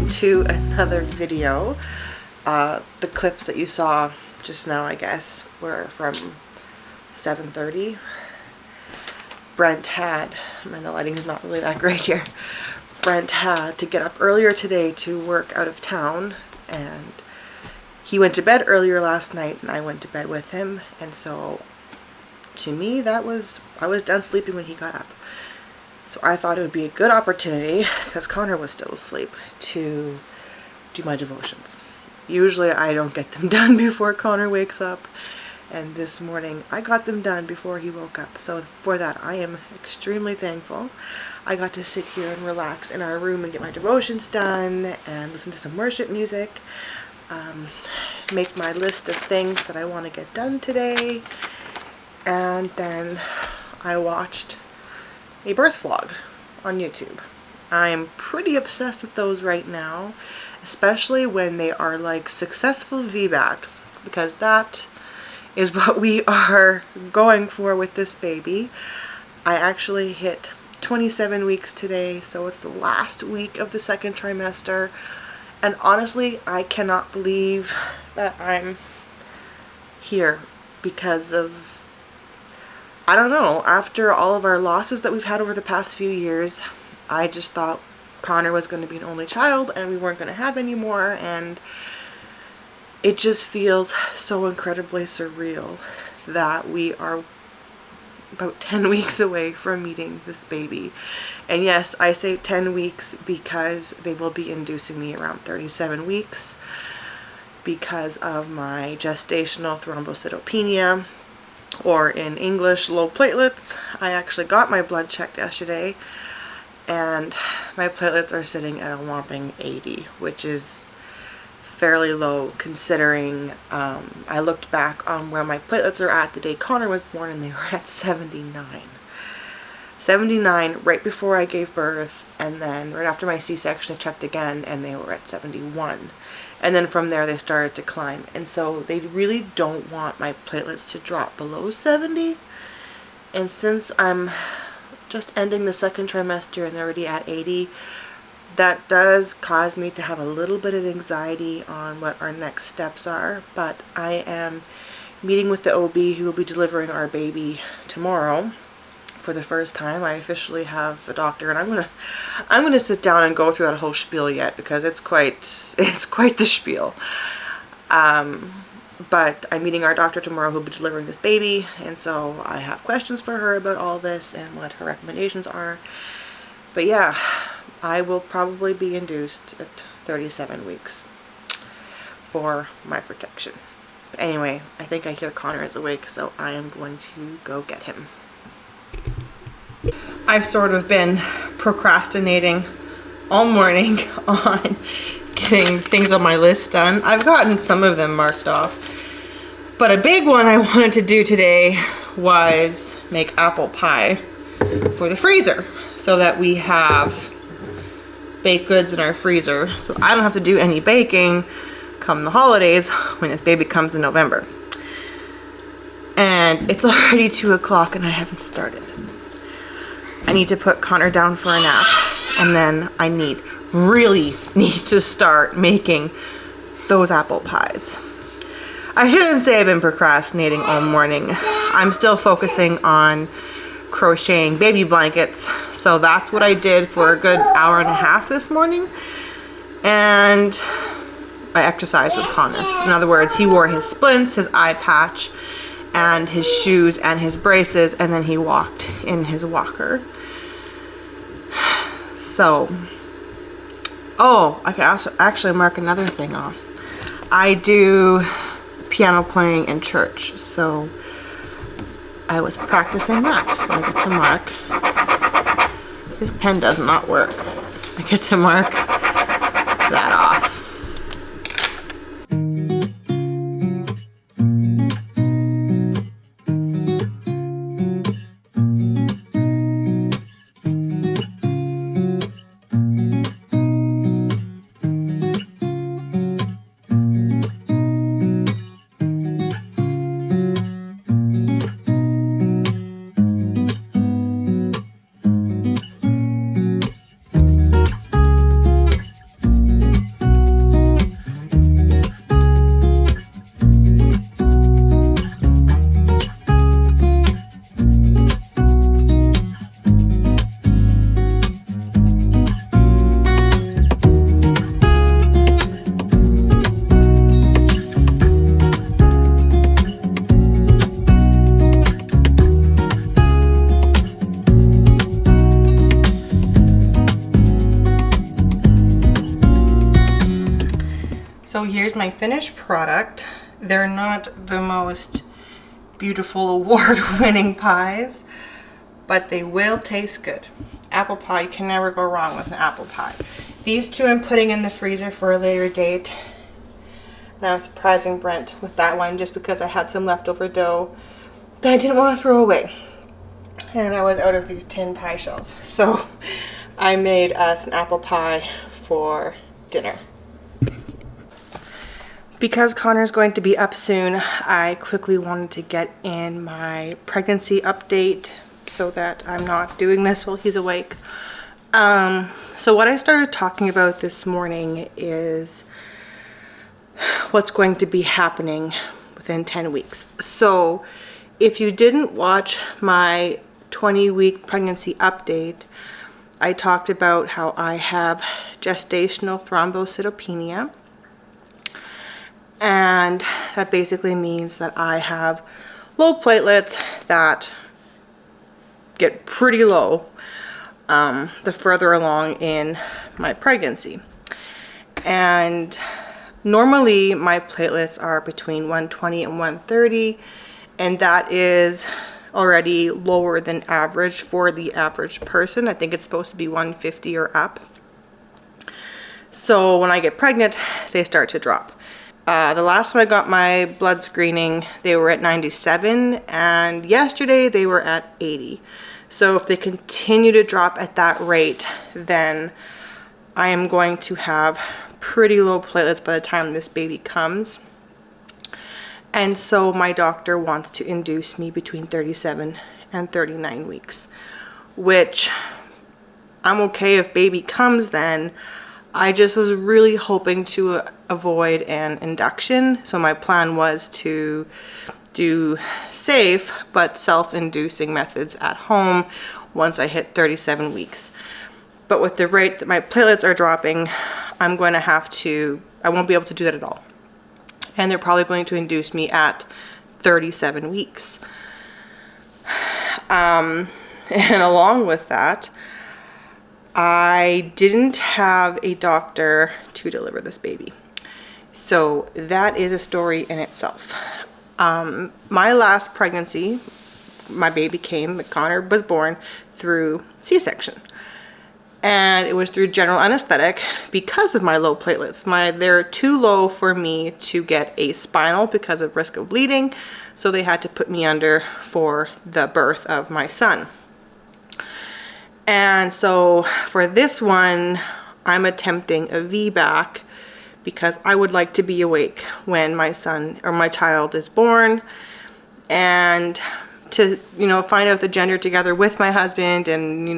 welcome to another video. The clips that you saw just now, I guess, were from 7:30. Brent had, and the lighting is not really that great here, Brent had to get up earlier today to work out of town, and he went to bed earlier last night and I went to bed with him, and so to me I was done sleeping when he got up. So I thought it would be a good opportunity, because Connor was still asleep, to do my devotions. Usually I don't get them done before Connor wakes up, and this morning I got them done before he woke up. So for that I am extremely thankful. I got to sit here and relax in our room and get my devotions done and listen to some worship music, make my list of things that I want to get done today, and then I watched a birth vlog on YouTube. I'm pretty obsessed with those right now, especially when they are like successful VBACs, because that is what we are going for with this baby. I actually hit 27 weeks today, so it's the last week of the second trimester, and honestly I cannot believe that I'm here because of, I don't know, after all of our losses that we've had over the past few years, I just thought Connor was going to be an only child and we weren't going to have any more, and it just feels so incredibly surreal that we are about 10 weeks away from meeting this baby. And yes, I say 10 weeks because they will be inducing me around 37 weeks because of my gestational thrombocytopenia, or in English, low platelets. I actually got my blood checked yesterday and my platelets are sitting at a whopping 80, which is fairly low considering I looked back on where my platelets are at the day Connor was born and they were at 79. 79 right before I gave birth, and then right after my C-section I checked again and they were at 71. And then from there they started to climb, and so they really don't want my platelets to drop below 70. And since I'm just ending the second trimester and they're already at 80, that does cause me to have a little bit of anxiety on what our next steps are. But I am meeting with the OB who will be delivering our baby tomorrow. For the first time I officially have a doctor, and I'm gonna sit down and go through that whole spiel yet, because it's quite the spiel. But I'm meeting our doctor tomorrow who'll be delivering this baby, and so I have questions for her about all this and what her recommendations are. But yeah, I will probably be induced at 37 weeks for my protection. But anyway, I think I hear Connor is awake, so I am going to go get him. I've sort of been procrastinating all morning on getting things on my list done. I've gotten some of them marked off, but a big one I wanted to do today was make apple pie for the freezer, so that we have baked goods in our freezer, so I don't have to do any baking come the holidays when this baby comes in November. And it's already 2 o'clock and I haven't started. I need to put Connor down for a nap, and then I really need to start making those apple pies. I shouldn't say I've been procrastinating all morning. I'm still focusing on crocheting baby blankets, so that's what I did for a good hour and a half this morning, and I exercised with Connor. In other words, he wore his splints, his eye patch, and his shoes and his braces, and then he walked in his walker. So, oh, I can also actually mark another thing off. I do piano playing in church, so I was practicing that, so I get to mark. This pen does not work. I get to mark that off. here's my finished product. They're not the most beautiful award-winning pies, but they will taste good. Apple pie, you can never go wrong with an apple pie. These two I'm putting in the freezer for a later date. And I'm surprising Brent with that one just because I had some leftover dough that I didn't want to throw away. And I was out of these tin pie shells. So I made us an apple pie for dinner. Because Connor's going to be up soon, I quickly wanted to get in my pregnancy update so that I'm not doing this while he's awake. So what I started talking about this morning is what's going to be happening within 10 weeks. So if you didn't watch my 20-week pregnancy update, I talked about how I have gestational thrombocytopenia. And that basically means that I have low platelets that get pretty low the further along in my pregnancy. And normally my platelets are between 120 and 130, and that is already lower than average for the average person. I think it's supposed to be 150 or up. So when I get pregnant, they start to drop. The last time I got my blood screening, they were at 97, and yesterday they were at 80. So if they continue to drop at that rate, then I am going to have pretty low platelets by the time this baby comes. And so my doctor wants to induce me between 37 and 39 weeks, which I'm okay if baby comes then. I just was really hoping to avoid an induction. So my plan was to do safe but self-inducing methods at home once I hit 37 weeks. But with the rate that my platelets are dropping, I won't be able to do that at all. And they're probably going to induce me at 37 weeks. And along with that, I didn't have a doctor to deliver this baby. So that is a story in itself. My last pregnancy, my baby Connor was born through C-section. And it was through general anesthetic because of my low platelets. They're too low for me to get a spinal because of risk of bleeding. So they had to put me under for the birth of my son. And so for this one, I'm attempting a VBAC because I would like to be awake when my son or my child is born, and to, find out the gender together with my husband, and,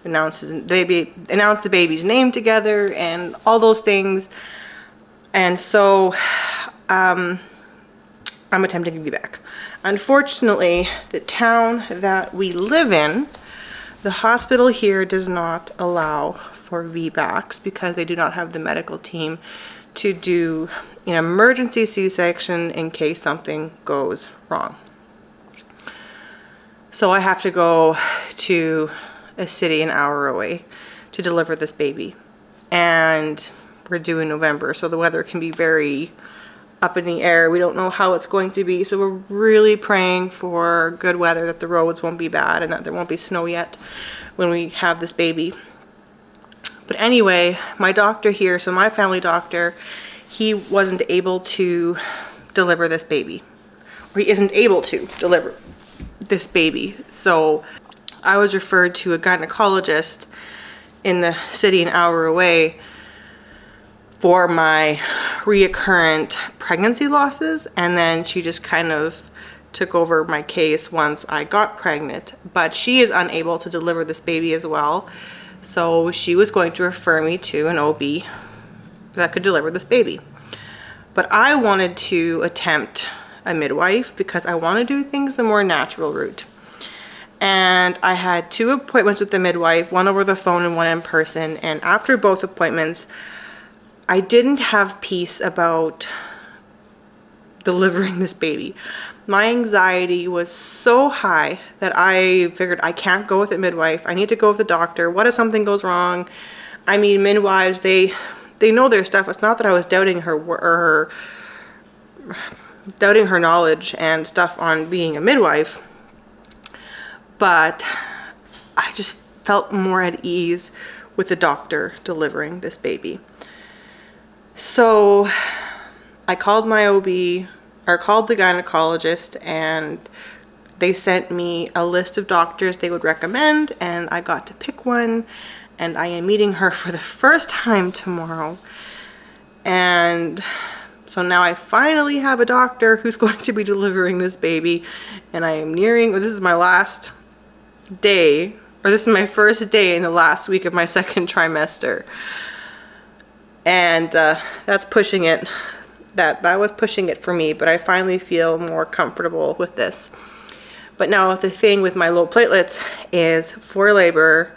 announce the baby's name together and all those things. And so I'm attempting a VBAC. Unfortunately, the town that we live in, the hospital here does not allow for VBACs because they do not have the medical team to do an emergency C-section in case something goes wrong. So I have to go to a city an hour away to deliver this baby. And we're due in November, so the weather can be very up in the air. We don't know how it's going to be, so we're really praying for good weather, that the roads won't be bad and that there won't be snow yet when we have this baby. But anyway, my doctor here, so my family doctor, he wasn't able to deliver this baby, or he isn't able to deliver this baby. So I was referred to a gynecologist in the city an hour away for my reoccurrent pregnancy losses, and then she just kind of took over my case once I got pregnant. But she is unable to deliver this baby as well, so she was going to refer me to an OB that could deliver this baby. But I wanted to attempt a midwife because I want to do things the more natural route. And I had 2 appointments with the midwife, one over the phone and one in person, and after both appointments, I didn't have peace about delivering this baby. My anxiety was so high that I figured I can't go with a midwife. I need to go with a doctor. What if something goes wrong? I mean, midwives, they they know their stuff. It's not that I was doubting her doubting her knowledge and stuff on being a midwife, but I just felt more at ease with the doctor delivering this baby. So I called my OB, or called the gynecologist, and they sent me a list of doctors they would recommend, and I got to pick one, and I am meeting her for the first time tomorrow. And so now I finally have a doctor who's going to be delivering this baby, and I am nearing, this is my last day, or this is my first day in the last week of my second trimester. And that's pushing it. That was pushing it for me, but I finally feel more comfortable with this. But now the thing with my low platelets is for labor,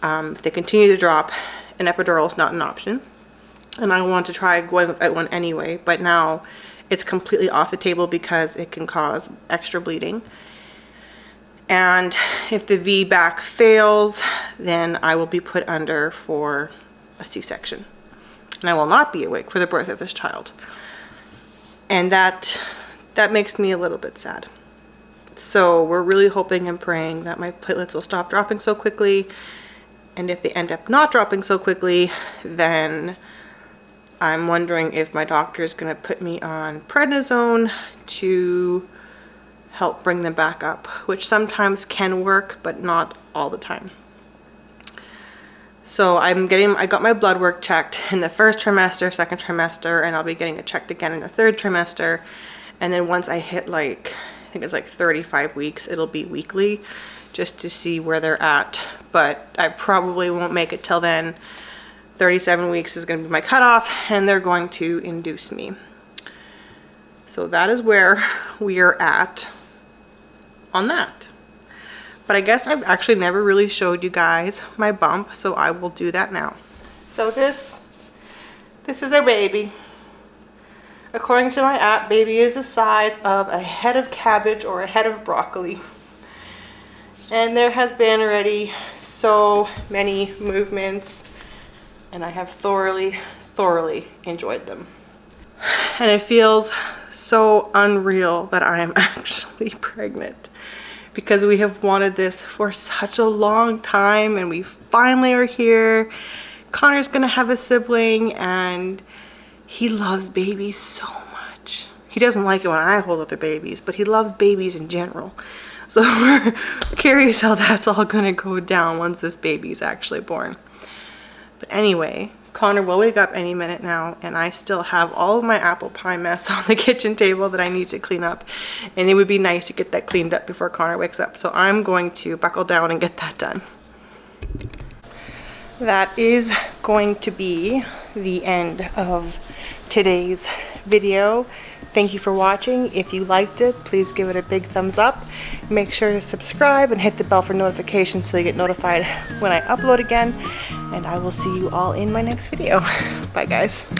if they continue to drop, an epidural is not an option. And I want to try going without one anyway, but now it's completely off the table because it can cause extra bleeding. And if the VBAC fails, then I will be put under for a C-section. And I will not be awake for the birth of this child. And that makes me a little bit sad. So we're really hoping and praying that my platelets will stop dropping so quickly. And if they end up not dropping so quickly, then I'm wondering if my doctor is going to put me on prednisone to help bring them back up, which sometimes can work, but not all the time. So I got my blood work checked in the first trimester, second trimester, and I'll be getting it checked again in the third trimester. And then once I hit I think it's like 35 weeks, it'll be weekly, just to see where they're at. But I probably won't make it till then. 37 weeks is going to be my cutoff, and they're going to induce me. So that is where we are at on that. But I guess I've actually never really showed you guys my bump, so I will do that now. So this is our baby. According to my app, baby is the size of a head of cabbage or a head of broccoli. And there has been already so many movements, and I have thoroughly enjoyed them. And it feels so unreal that I am actually pregnant, because we have wanted this for such a long time, and we finally are here. Connor's gonna have a sibling, and he loves babies so much. He doesn't like it when I hold other babies, but he loves babies in general. So we're curious how that's all gonna go down once this baby is actually born. But anyway, Connor will wake up any minute now, and I still have all of my apple pie mess on the kitchen table that I need to clean up, and it would be nice to get that cleaned up before Connor wakes up. So I'm going to buckle down and get that done. That is going to be the end of today's video. Thank you for watching. If you liked it, please give it a big thumbs up. Make sure to subscribe and hit the bell for notifications so you get notified when I upload again. And I will see you all in my next video. Bye, guys.